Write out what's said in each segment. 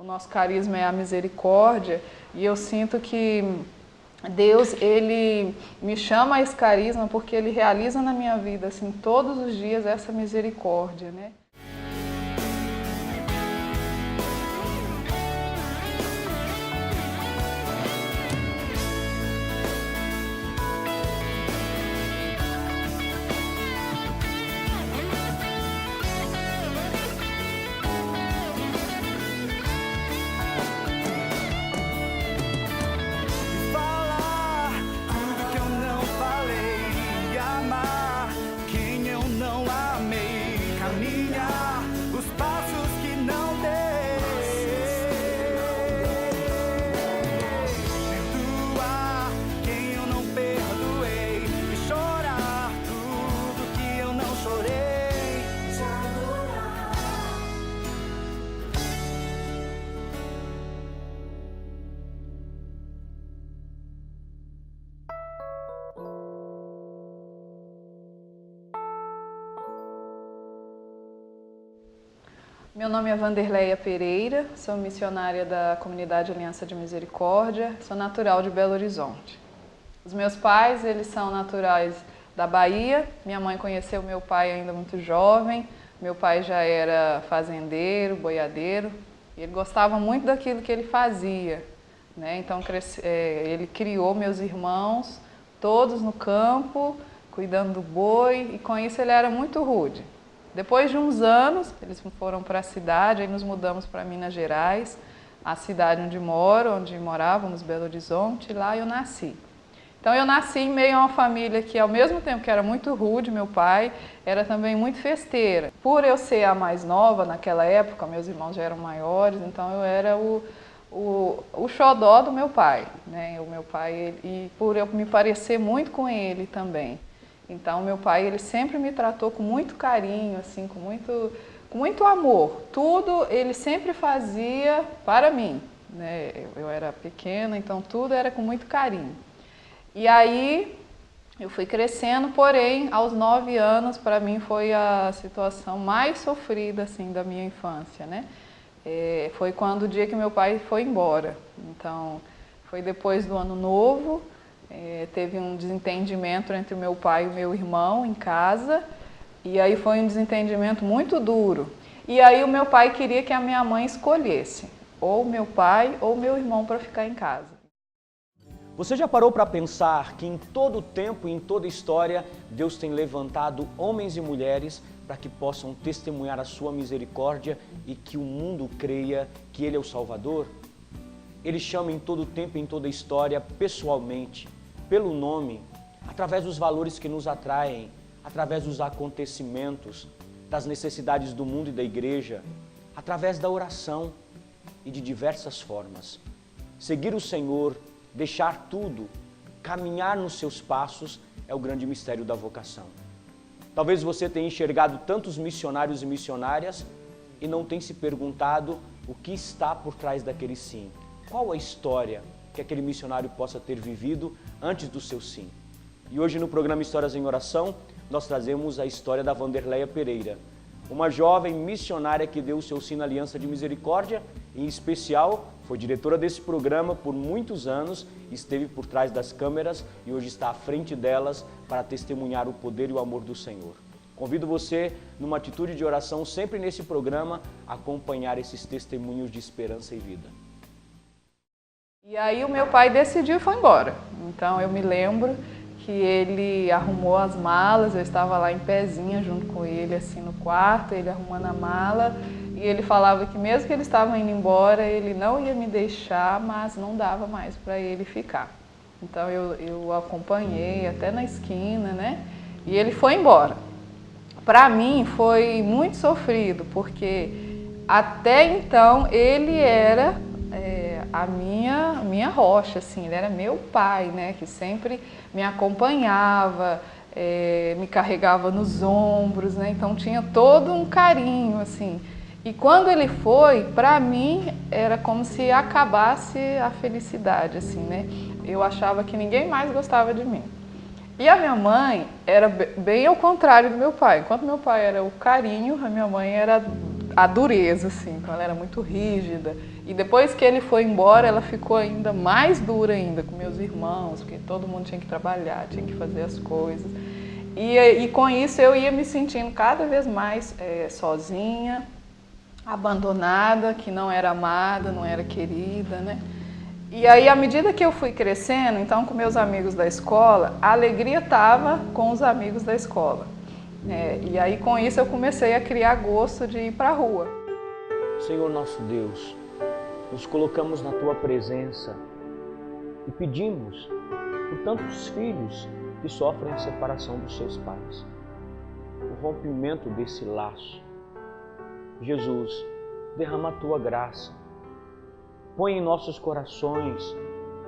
nosso carisma é a misericórdia, e eu sinto que Deus, Ele me chama a esse carisma porque Ele realiza na minha vida, assim, todos os dias essa misericórdia, né? Meu nome é Vanderleia Pereira, sou missionária da Comunidade Aliança de Misericórdia, sou natural de Belo Horizonte. Os meus pais, eles são naturais da Bahia, minha mãe conheceu meu pai ainda muito jovem, meu pai já era fazendeiro, boiadeiro, e ele gostava muito daquilo que ele fazia, né? Então ele criou meus irmãos, todos no campo, cuidando do boi, e com isso ele era muito rude. Depois de uns anos, eles foram para a cidade, aí nos mudamos para Minas Gerais, a cidade onde morávamos, Belo Horizonte, e lá eu nasci. Então eu nasci em meio a uma família que, ao mesmo tempo que era muito rude, meu pai era também muito festeira. Por eu ser a mais nova naquela época, meus irmãos já eram maiores, então eu era o xodó do meu pai, né? O meu pai, e por eu me parecer muito com ele também. Então, meu pai, ele sempre me tratou com muito carinho, assim, com muito amor. Tudo ele sempre fazia para mim, né? Eu era pequena, então tudo era com muito carinho. E aí, eu fui crescendo, porém, aos 9 anos, para mim, foi a situação mais sofrida, assim, da minha infância, né? Foi quando o dia que meu pai foi embora. Então, foi depois do Ano Novo. Teve um desentendimento entre o meu pai e o meu irmão em casa, e aí foi um desentendimento muito duro. E aí o meu pai queria que a minha mãe escolhesse ou meu pai ou meu irmão para ficar em casa. Você já parou para pensar que em todo tempo e em toda história Deus tem levantado homens e mulheres para que possam testemunhar a sua misericórdia e que o mundo creia que Ele é o Salvador? Ele chama em todo tempo e em toda história pessoalmente, pelo nome, através dos valores que nos atraem, através dos acontecimentos, das necessidades do mundo e da igreja, através da oração e de diversas formas. Seguir o Senhor, deixar tudo, caminhar nos seus passos é o grande mistério da vocação. Talvez você tenha enxergado tantos missionários e missionárias e não tenha se perguntado o que está por trás daquele sim. Qual a história que aquele missionário possa ter vivido antes do seu sim? E hoje no programa Histórias em Oração, nós trazemos a história da Vanderleia Pereira, uma jovem missionária que deu o seu sim na Aliança de Misericórdia, e em especial foi diretora desse programa por muitos anos, esteve por trás das câmeras e hoje está à frente delas para testemunhar o poder e o amor do Senhor. Convido você, numa atitude de oração, sempre nesse programa, a acompanhar esses testemunhos de esperança e vida. E aí o meu pai decidiu e foi embora. Então eu me lembro que ele arrumou as malas, eu estava lá em pezinha junto com ele, assim, no quarto, ele arrumando a mala, e ele falava que mesmo que ele estava indo embora, ele não ia me deixar, mas não dava mais para ele ficar. Então eu acompanhei até na esquina, né? E ele foi embora. Para mim foi muito sofrido, porque até então ele era a minha rocha, assim, ele era meu pai, né, que sempre me acompanhava, me carregava nos ombros, né, então tinha todo um carinho, assim. E quando ele foi, para mim, era como se acabasse a felicidade, assim, né, eu achava que ninguém mais gostava de mim. E a minha mãe era bem ao contrário do meu pai. Enquanto meu pai era o carinho, a minha mãe era a dureza, assim, então ela era muito rígida. E depois que ele foi embora, ela ficou ainda mais dura ainda com meus irmãos, porque todo mundo tinha que trabalhar, tinha que fazer as coisas. E com isso eu ia me sentindo cada vez mais sozinha, abandonada, que não era amada, não era querida, né? E aí, à medida que eu fui crescendo, então com meus amigos da escola, a alegria estava com os amigos da escola. E aí com isso eu comecei a criar gosto de ir para a rua. Senhor nosso Deus, nos colocamos na Tua presença e pedimos por tantos filhos que sofrem a separação dos seus pais, o rompimento desse laço. Jesus, derrama a Tua graça, põe em nossos corações,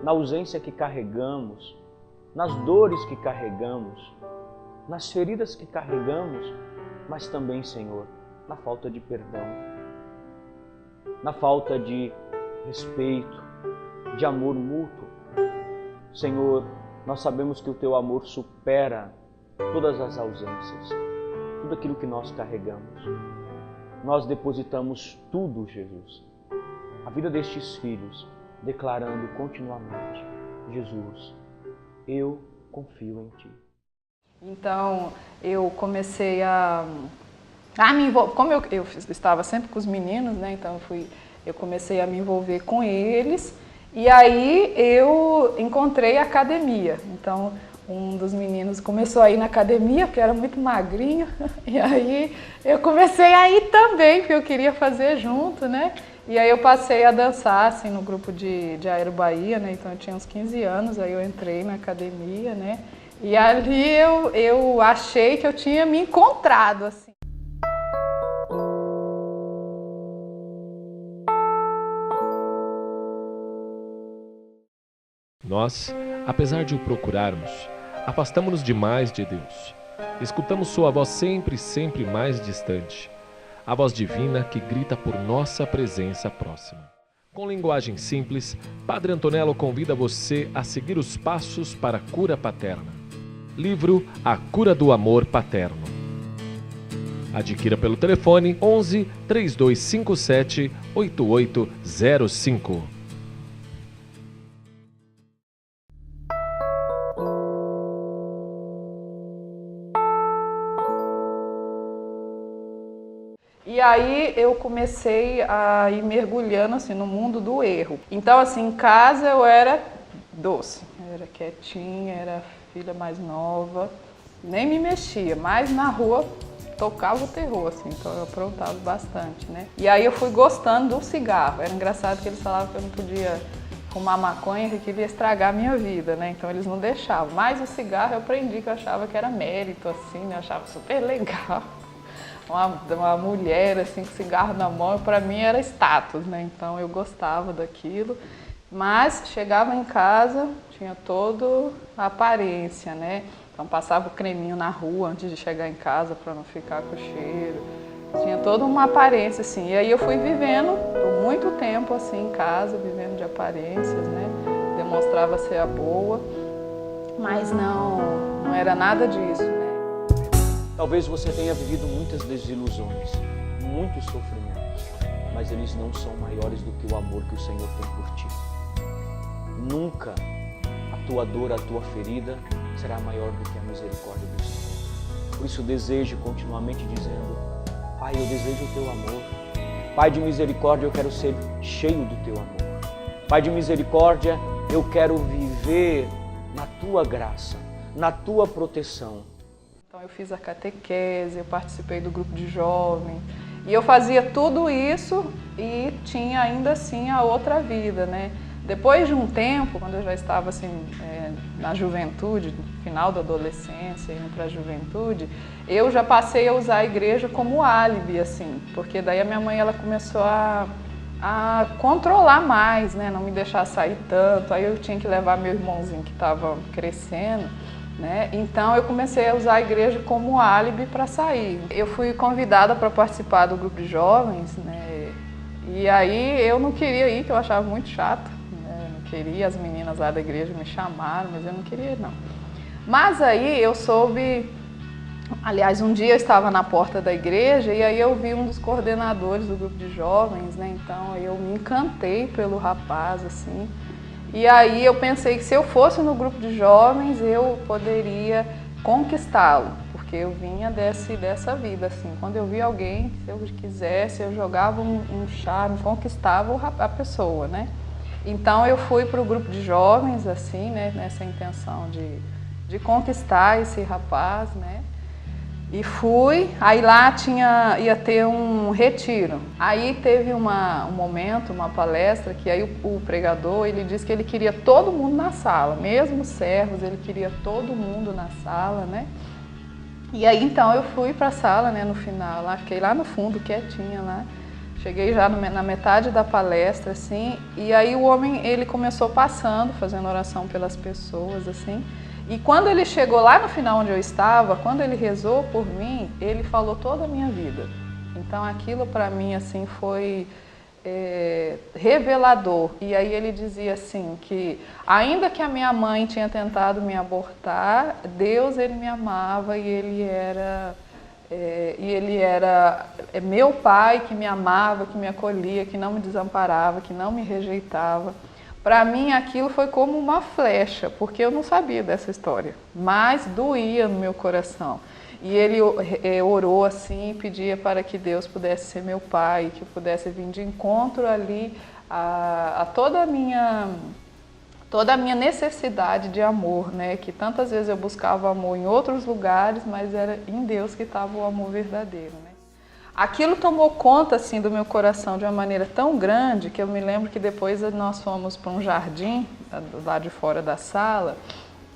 na ausência que carregamos, nas dores que carregamos, nas feridas que carregamos, mas também, Senhor, na falta de perdão, na falta de respeito, de amor mútuo. Senhor, nós sabemos que o Teu amor supera todas as ausências, tudo aquilo que nós carregamos. Nós depositamos tudo, Jesus, a vida destes filhos, declarando continuamente: Jesus, eu confio em Ti. Então eu comecei a me envolver, como eu estava sempre com os meninos, né? Então eu comecei a me envolver com eles. E aí eu encontrei a academia. Então um dos meninos começou a ir na academia, porque era muito magrinho. E aí eu comecei a ir também, porque eu queria fazer junto, né? E aí eu passei a dançar assim, no grupo de Aero Bahia, né? Então eu tinha uns 15 anos, aí eu entrei na academia, né? E ali eu achei que eu tinha me encontrado, assim. Nós, apesar de o procurarmos, afastamo-nos demais de Deus. Escutamos sua voz sempre, sempre mais distante. A voz divina que grita por nossa presença próxima. Com linguagem simples, Padre Antonello convida você a seguir os passos para a cura paterna. Livro A Cura do Amor Paterno. Adquira pelo telefone 11 3257 8805. E aí eu comecei a ir mergulhando assim, no mundo do erro. Então assim, em casa eu era doce, eu era quietinha, era filha mais nova, nem me mexia, mas na rua tocava o terror, assim, então eu aprontava bastante, né? E aí eu fui gostando do cigarro. Era engraçado que eles falavam que eu não podia fumar maconha, que aquilo ia estragar a minha vida, né? Então eles não deixavam. Mas o cigarro eu aprendi que eu achava que era mérito, assim, né? Eu achava super legal. Uma mulher assim com cigarro na mão, para mim era status, né? Então eu gostava daquilo, mas chegava em casa, tinha toda a aparência, né? Então passava o creminho na rua antes de chegar em casa para não ficar com o cheiro. Tinha toda uma aparência assim. E aí eu fui vivendo por muito tempo assim em casa, vivendo de aparências, né? Demonstrava ser a boa, mas não era nada disso, né? Talvez você tenha vivido muitas desilusões, muitos sofrimentos, mas eles não são maiores do que o amor que o Senhor tem por ti. Nunca a tua dor, a tua ferida será maior do que a misericórdia do Senhor. Por isso desejo continuamente dizendo: Pai, eu desejo o teu amor. Pai de misericórdia, eu quero ser cheio do teu amor. Pai de misericórdia, eu quero viver na tua graça, na tua proteção. Então eu fiz a catequese, eu participei do grupo de jovens e eu fazia tudo isso e tinha ainda assim a outra vida, né? Depois de um tempo, quando eu já estava assim na juventude, no final da adolescência, indo para a juventude, eu já passei a usar a igreja como álibi, assim, porque daí a minha mãe ela começou a controlar mais, né? Não me deixar sair tanto, aí eu tinha que levar meu irmãozinho que estava crescendo, né? Então eu comecei a usar a igreja como álibi para sair. Eu fui convidada para participar do grupo de jovens, né? E aí eu não queria ir, que eu achava muito chato, né? Eu não queria, as meninas lá da igreja me chamaram, mas eu não queria não. Mas aí eu soube Aliás, um dia eu estava na porta da igreja e aí eu vi um dos coordenadores do grupo de jovens, né? Então eu me encantei pelo rapaz, assim. E aí eu pensei que se eu fosse no grupo de jovens eu poderia conquistá-lo, porque eu vinha dessa vida, assim. Quando eu vi alguém, se eu quisesse, eu jogava um charme, conquistava a pessoa, né? Então eu fui para o grupo de jovens, assim, né? Nessa intenção de conquistar esse rapaz, né? E fui, aí lá ia ter um retiro. Aí teve um momento, uma palestra, que aí o pregador, ele disse que ele queria todo mundo na sala, mesmo os servos, ele queria todo mundo na sala, né? E aí então eu fui para a sala, né, no final, lá, fiquei lá no fundo, quietinha lá. Cheguei já na metade da palestra, assim, e aí o homem, ele começou passando, fazendo oração pelas pessoas, assim. E quando ele chegou lá no final onde eu estava, quando ele rezou por mim, ele falou toda a minha vida. Então aquilo para mim assim foi revelador. E aí ele dizia assim que ainda que a minha mãe tinha tentado me abortar, Deus ele me amava e ele era meu pai que me amava, que me acolhia, que não me desamparava, que não me rejeitava. Para mim aquilo foi como uma flecha, porque eu não sabia dessa história, mas doía no meu coração. E ele orou assim, pedia para que Deus pudesse ser meu pai, que eu pudesse vir de encontro ali a toda a minha necessidade de amor, né? Que tantas vezes eu buscava amor em outros lugares, mas era em Deus que estava o amor verdadeiro, né? Aquilo tomou conta assim do meu coração de uma maneira tão grande que eu me lembro que depois nós fomos para um jardim lá de fora da sala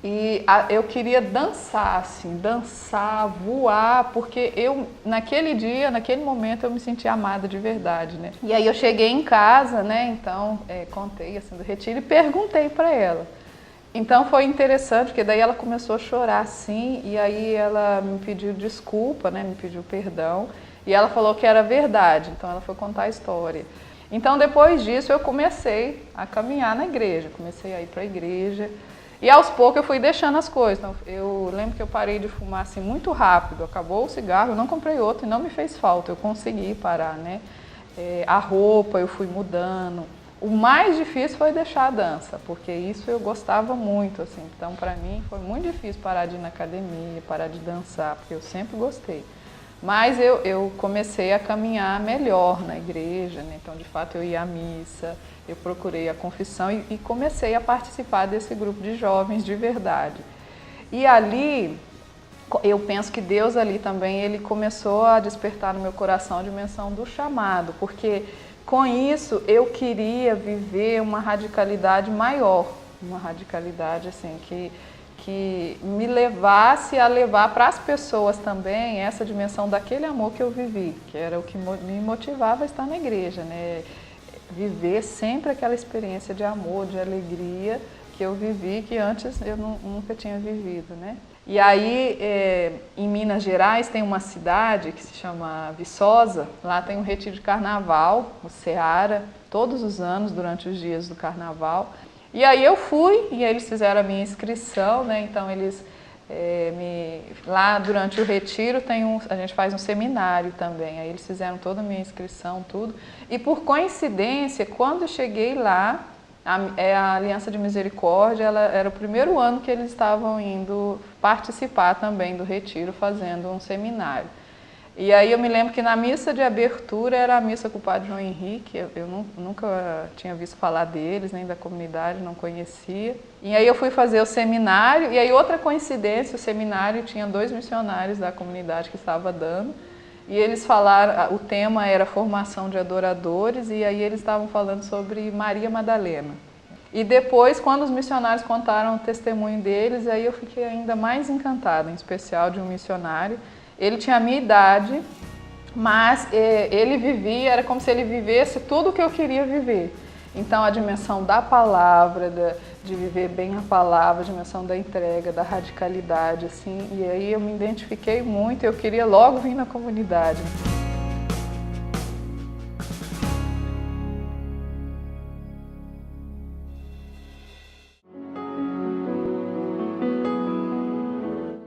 e eu queria dançar, assim, dançar, voar, porque eu naquele dia, naquele momento eu me sentia amada de verdade, né? E aí eu cheguei em casa, né? Então contei assim do retiro e perguntei para ela. Então foi interessante, porque daí ela começou a chorar assim e aí ela me pediu desculpa, né? Me pediu perdão. E ela falou que era verdade, então ela foi contar a história. Então depois disso eu comecei a caminhar na igreja, comecei a ir para a igreja e aos poucos eu fui deixando as coisas. Então, eu lembro que eu parei de fumar assim muito rápido, acabou o cigarro, eu não comprei outro e não me fez falta, eu consegui parar, né? A roupa eu fui mudando. O mais difícil foi deixar a dança, porque isso eu gostava muito, assim. Então para mim foi muito difícil parar de ir na academia, parar de dançar, porque eu sempre gostei. Mas eu comecei a caminhar melhor na igreja, né? Então de fato eu ia à missa, eu procurei a confissão e comecei a participar desse grupo de jovens de verdade. E ali, eu penso que Deus ali também, ele começou a despertar no meu coração a dimensão do chamado, porque com isso eu queria viver uma radicalidade maior, uma radicalidade assim que me levasse a levar para as pessoas também essa dimensão daquele amor que eu vivi, que era o que me motivava a estar na igreja, né? Viver sempre aquela experiência de amor, de alegria que eu vivi, que antes eu nunca tinha vivido, né? E aí, em Minas Gerais, tem uma cidade que se chama Viçosa, lá tem um retiro de carnaval, o Seara, todos os anos, durante os dias do carnaval. E aí eu fui e eles fizeram a minha inscrição, né? Então eles lá durante o retiro a gente faz um seminário também. Aí eles fizeram toda a minha inscrição, tudo. E por coincidência, quando eu cheguei lá, a Aliança de Misericórdia, era o primeiro ano que eles estavam indo participar também do retiro, fazendo um seminário. E aí eu me lembro que na missa de abertura era a missa com o padre João Henrique, eu nunca tinha visto falar deles, nem da comunidade, não conhecia. E aí eu fui fazer o seminário, e aí outra coincidência, o seminário tinha 2 missionários da comunidade que estava dando, e eles falaram, o tema era formação de adoradores, e aí eles estavam falando sobre Maria Madalena. E depois, quando os missionários contaram o testemunho deles, aí eu fiquei ainda mais encantada, em especial de um missionário. Ele tinha a minha idade, mas ele vivia, era como se ele vivesse tudo o que eu queria viver. Então a dimensão da palavra, de viver bem a palavra, a dimensão da entrega, da radicalidade, assim, e aí eu me identifiquei muito, eu queria logo vir na comunidade.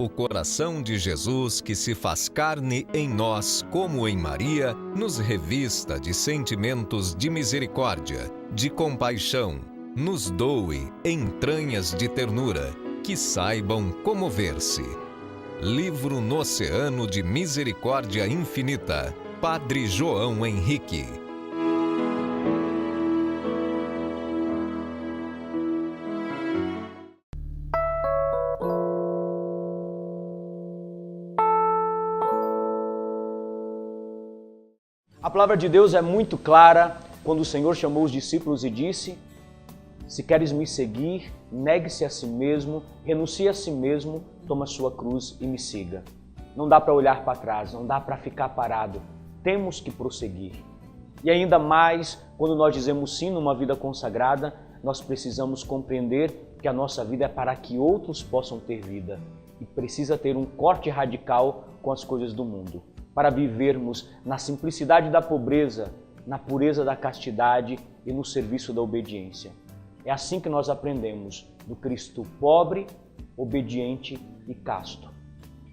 o coração de Jesus que se faz carne em nós, como em Maria, nos revista de sentimentos de misericórdia, de compaixão, nos doe entranhas de ternura, que saibam comover-se. Livro no Oceano de Misericórdia Infinita, Padre João Henrique. A palavra de Deus é muito clara quando o Senhor chamou os discípulos e disse: se queres me seguir, negue-se a si mesmo, renuncie a si mesmo, toma a sua cruz e me siga. Não dá para olhar para trás, não dá para ficar parado, temos que prosseguir. E ainda mais, quando nós dizemos sim numa vida consagrada, nós precisamos compreender que a nossa vida é para que outros possam ter vida e precisa ter um corte radical com as coisas do mundo, para vivermos na simplicidade da pobreza, na pureza da castidade e no serviço da obediência. É assim que nós aprendemos do Cristo pobre, obediente e casto,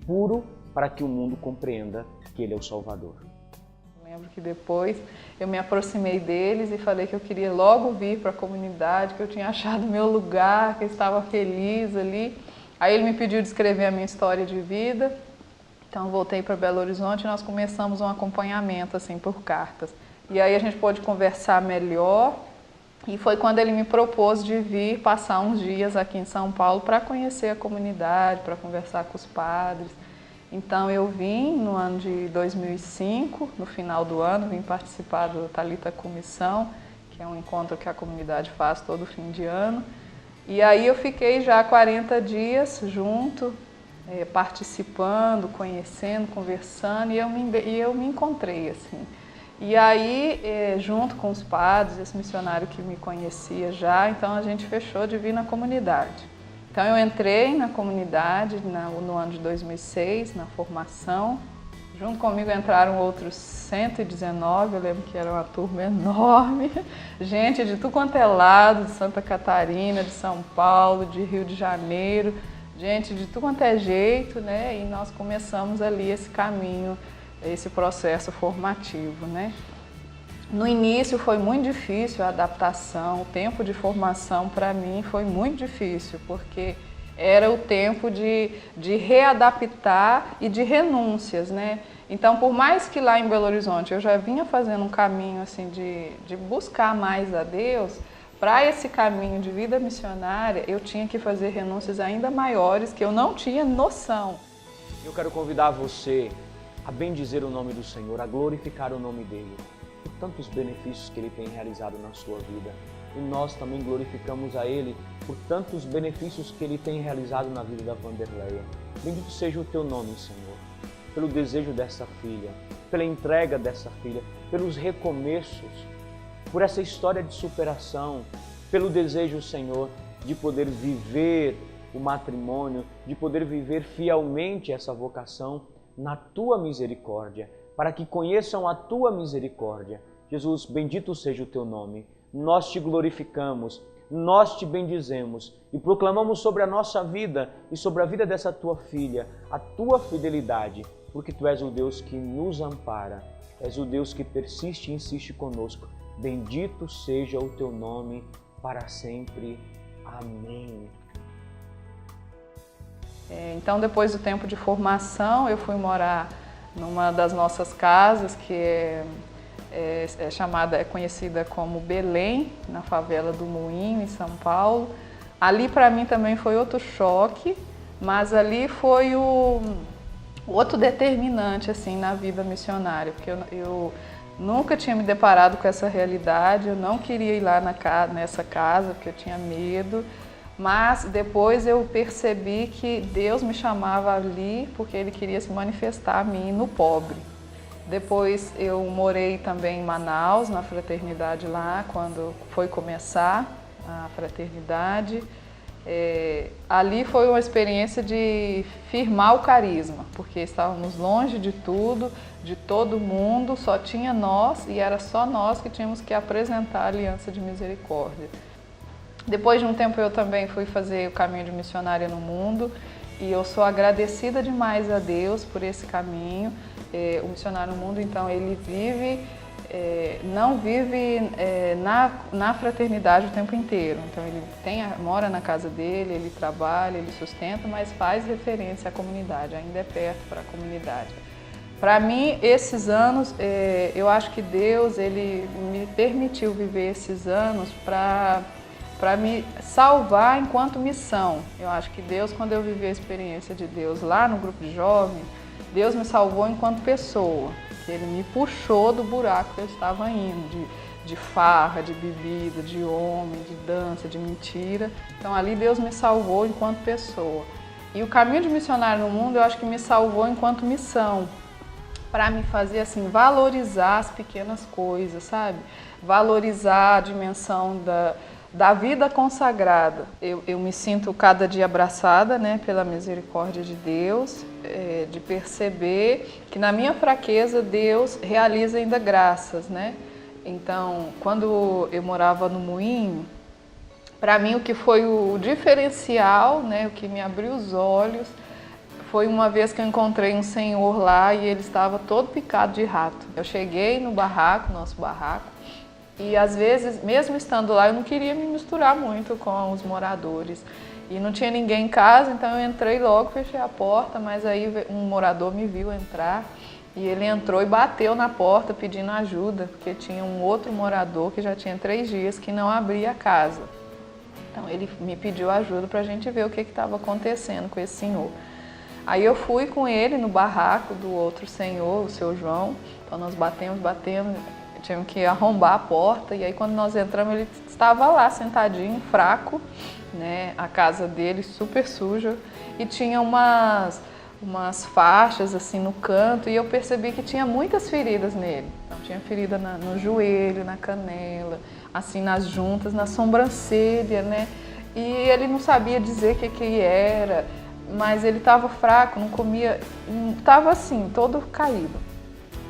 puro para que o mundo compreenda que Ele é o Salvador. Lembro que depois eu me aproximei deles e falei que eu queria logo vir para a comunidade, que eu tinha achado meu lugar, que eu estava feliz ali. Aí ele me pediu de escrever a minha história de vida. Então voltei para Belo Horizonte e nós começamos um acompanhamento assim por cartas. E aí a gente pôde conversar melhor e foi quando ele me propôs de vir passar uns dias aqui em São Paulo para conhecer a comunidade, para conversar com os padres. Então eu vim no ano de 2005, no final do ano, vim participar do Talita com Missão, que é um encontro que a comunidade faz todo fim de ano. E aí eu fiquei já 40 dias junto, participando, conhecendo, conversando, e eu me encontrei assim. E aí, junto com os padres, esse missionário que me conhecia já, então a gente fechou de vir na comunidade. Então eu entrei na comunidade no ano de 2006, na formação. Junto comigo entraram outros 119, eu lembro que era uma turma enorme. Gente de tudo quanto é lado, de Santa Catarina, de São Paulo, de Rio de Janeiro. Gente de tudo quanto é jeito, né? E nós começamos ali esse caminho, esse processo formativo, né? No início foi muito difícil a adaptação, o tempo de formação para mim foi muito difícil, porque era o tempo de readaptar e de renúncias, né? Então, por mais que lá em Belo Horizonte eu já vinha fazendo um caminho assim de buscar mais a Deus, para esse caminho de vida missionária eu tinha que fazer renúncias ainda maiores que eu não tinha noção. Eu quero convidar você a bendizer o nome do Senhor, a glorificar o nome dEle, por tantos benefícios que Ele tem realizado na sua vida. E nós também glorificamos a Ele por tantos benefícios que Ele tem realizado na vida da Vanderleia. Bendito seja o Teu nome, Senhor, pelo desejo dessa filha, pela entrega dessa filha, pelos recomeços, por essa história de superação, pelo desejo, Senhor, de poder viver o matrimônio, de poder viver fielmente essa vocação na Tua misericórdia, para que conheçam a Tua misericórdia. Jesus, bendito seja o Teu nome. Nós Te glorificamos, nós Te bendizemos e proclamamos sobre a nossa vida e sobre a vida dessa Tua filha a Tua fidelidade, porque Tu és o Deus que nos ampara, és o Deus que persiste e insiste conosco. Bendito seja o Teu nome para sempre. Amém. Então, depois do tempo de formação, eu fui morar numa das nossas casas, que é conhecida como Belém, na favela do Moinho, em São Paulo. Ali, para mim, também foi outro choque, mas ali foi o outro determinante assim, na vida missionária, porque eu nunca tinha me deparado com essa realidade, eu não queria ir lá nessa casa, porque eu tinha medo. Mas depois eu percebi que Deus me chamava ali porque Ele queria se manifestar a mim no pobre. Depois eu morei também em Manaus, na fraternidade lá, quando foi começar a fraternidade. Ali foi uma experiência de firmar o carisma, porque estávamos longe de tudo, de todo mundo, só tinha nós e era só nós que tínhamos que apresentar a aliança de misericórdia. Depois de um tempo eu também fui fazer o caminho de missionária no mundo e eu sou agradecida demais a Deus por esse caminho. O Missionário no Mundo, então, ele não vive na fraternidade o tempo inteiro. Então ele mora na casa dele, ele trabalha, ele sustenta, mas faz referência à comunidade, ainda é perto para a comunidade. Para mim, esses anos, eu acho que Deus ele me permitiu viver esses anos para me salvar enquanto missão. Eu acho que Deus, quando eu vivi a experiência de Deus lá no grupo de jovens, Deus me salvou enquanto pessoa. Ele me puxou do buraco que eu estava indo, de farra, de bebida, de homem, de dança, de mentira. Então ali Deus me salvou enquanto pessoa. E o caminho de missionário no mundo eu acho que me salvou enquanto missão, para me fazer assim, valorizar as pequenas coisas, sabe? Valorizar a dimensão da vida consagrada. Eu me sinto cada dia abraçada, né, pela misericórdia de Deus, de perceber que na minha fraqueza Deus realiza ainda graças, né? Então, quando eu morava no Moinho, para mim o que foi o diferencial, né, o que me abriu os olhos, foi uma vez que eu encontrei um senhor lá e ele estava todo picado de rato. Eu cheguei no barraco, nosso barraco, e às vezes, mesmo estando lá, eu não queria me misturar muito com os moradores. E não tinha ninguém em casa, então eu entrei logo, fechei a porta, mas aí um morador me viu entrar e ele entrou e bateu na porta pedindo ajuda, porque tinha um outro morador que já tinha 3 dias que não abria a casa. Então ele me pediu ajuda para a gente ver o que estava acontecendo com esse senhor. Aí eu fui com ele no barraco do outro senhor, o seu João, então nós batemos, tivemos que arrombar a porta, e aí quando nós entramos ele estava lá sentadinho, fraco, né? A casa dele super suja e tinha umas faixas assim no canto, e eu percebi que tinha muitas feridas nele. Então tinha ferida no joelho, na canela, assim nas juntas, na sobrancelha, né? E ele não sabia dizer o que era, mas ele estava fraco, não comia, estava assim, todo caído.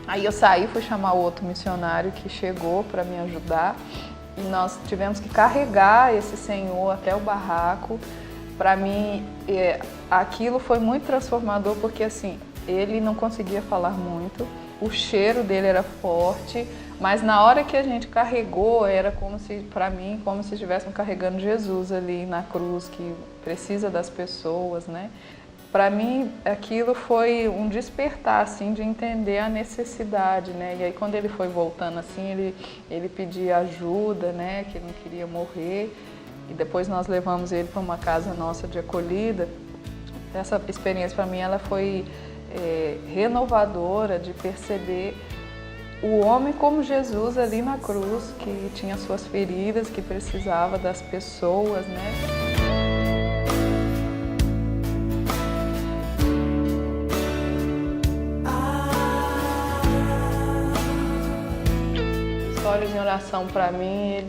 Aí eu saí, fui chamar o outro missionário que chegou para me ajudar e nós tivemos que carregar esse senhor até o barraco. Para mim, aquilo foi muito transformador porque assim, ele não conseguia falar muito, o cheiro dele era forte, mas na hora que a gente carregou, era como se, para mim, como se estivéssemos carregando Jesus ali na cruz, que precisa das pessoas, né? Para mim, aquilo foi um despertar, assim, de entender a necessidade, né? E aí, quando ele foi voltando, assim, ele pedia ajuda, né? Que ele não queria morrer. E depois nós levamos ele para uma casa nossa de acolhida. Essa experiência, para mim, ela foi renovadora de perceber o homem como Jesus ali na cruz, que tinha suas feridas, que precisava das pessoas, né? Histórias em Oração, para mim,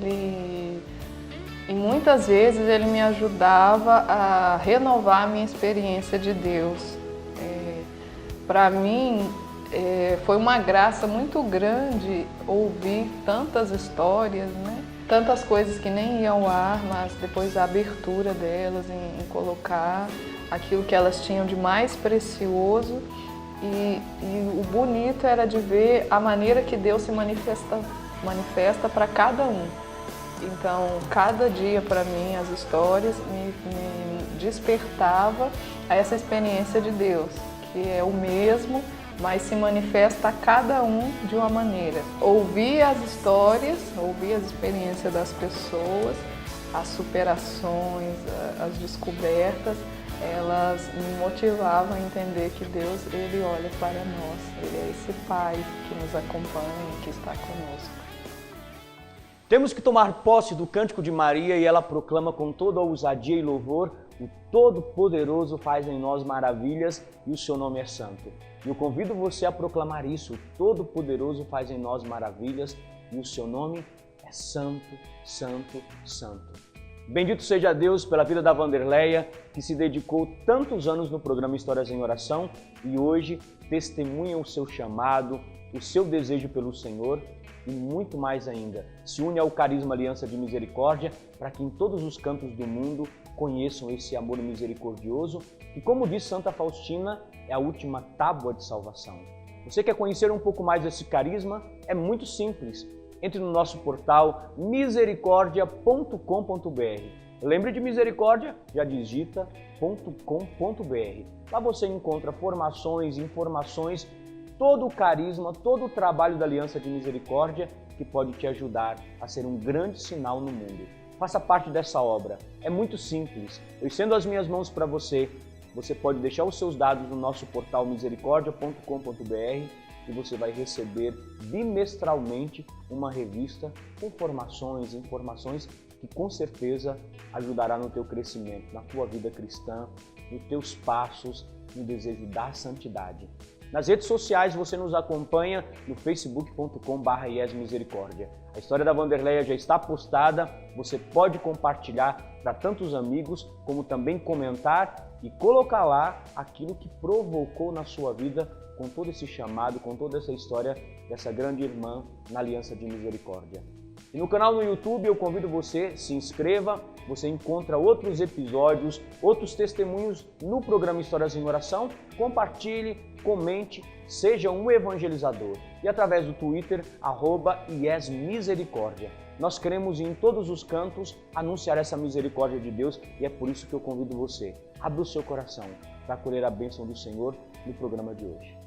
e muitas vezes ele me ajudava a renovar a minha experiência de Deus. Para mim, foi uma graça muito grande ouvir tantas histórias, né? Tantas coisas que nem iam ao ar, mas depois a abertura delas em colocar aquilo que elas tinham de mais precioso. E o bonito era de ver a maneira que Deus se manifesta para cada um. Então, cada dia para mim as histórias me despertava a essa experiência de Deus, que é o mesmo, mas se manifesta a cada um de uma maneira. Ouvir as histórias, ouvir as experiências das pessoas, as superações, as descobertas, elas me motivavam a entender que Deus, Ele olha para nós, Ele é esse Pai que nos acompanha, que está conosco. Temos que tomar posse do Cântico de Maria e ela proclama com toda a ousadia e louvor: o Todo-Poderoso faz em nós maravilhas e o seu nome é santo. E eu convido você a proclamar isso: o Todo-Poderoso faz em nós maravilhas e o seu nome é santo, santo, santo. Bendito seja Deus pela vida da Vanderleia, que se dedicou tantos anos no programa Histórias em Oração, e hoje testemunha o seu chamado, o seu desejo pelo Senhor, e muito mais ainda. Se une ao Carisma Aliança de Misericórdia para que em todos os cantos do mundo conheçam esse amor misericordioso, que, como diz Santa Faustina, é a última tábua de salvação. Você quer conhecer um pouco mais desse carisma? É muito simples. Entre no nosso portal misericordia.com.br. Lembre de misericórdia, já digita .com.br. Lá você encontra formações, informações, todo o carisma, todo o trabalho da Aliança de Misericórdia que pode te ajudar a ser um grande sinal no mundo. Faça parte dessa obra. É muito simples. Eu estendo as minhas mãos para você. Você pode deixar os seus dados no nosso portal misericordia.com.br e você vai receber bimestralmente uma revista com informações que com certeza ajudará no teu crescimento, na tua vida cristã, nos teus passos, no desejo da santidade. Nas redes sociais você nos acompanha no facebook.com/iesmisericórdia. A história da Wanderleia já está postada, você pode compartilhar para tantos amigos, como também comentar e colocar lá aquilo que provocou na sua vida com todo esse chamado, com toda essa história dessa grande irmã na Aliança de Misericórdia. E no canal no YouTube eu convido você, se inscreva, você encontra outros episódios, outros testemunhos no programa Histórias em Oração. Compartilhe, comente, seja um evangelizador. E através do Twitter, @iesmisericórdia. Nós queremos em todos os cantos anunciar essa misericórdia de Deus e é por isso que eu convido você. Abra o seu coração para acolher a bênção do Senhor no programa de hoje.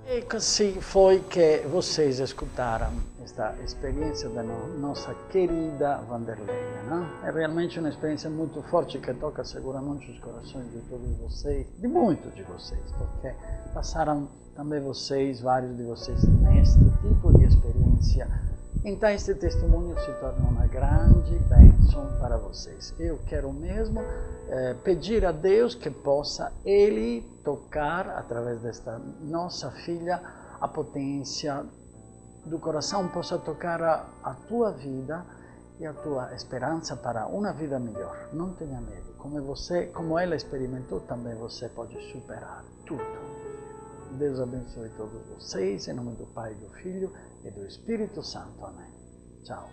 E così foi que vocês escutaram esta experiência da nossa querida Wanderleia, não? É realmente uma experiência muito forte que toca seguramente os corações de todos vocês, de muitos de vocês, porque passaram também vocês, vários de vocês, neste tipo de experiência. Então este testemunho se torna uma grande bênção para vocês. Eu quero mesmo pedir a Deus que possa Ele tocar, através desta nossa filha, a potência do coração, possa tocar a tua vida e a tua esperança para uma vida melhor. Não tenha medo. Como ela experimentou, também você pode superar tudo. Deus abençoe todos vocês, em nome do Pai, do Filho e do Espírito Santo. Amém. Tchau.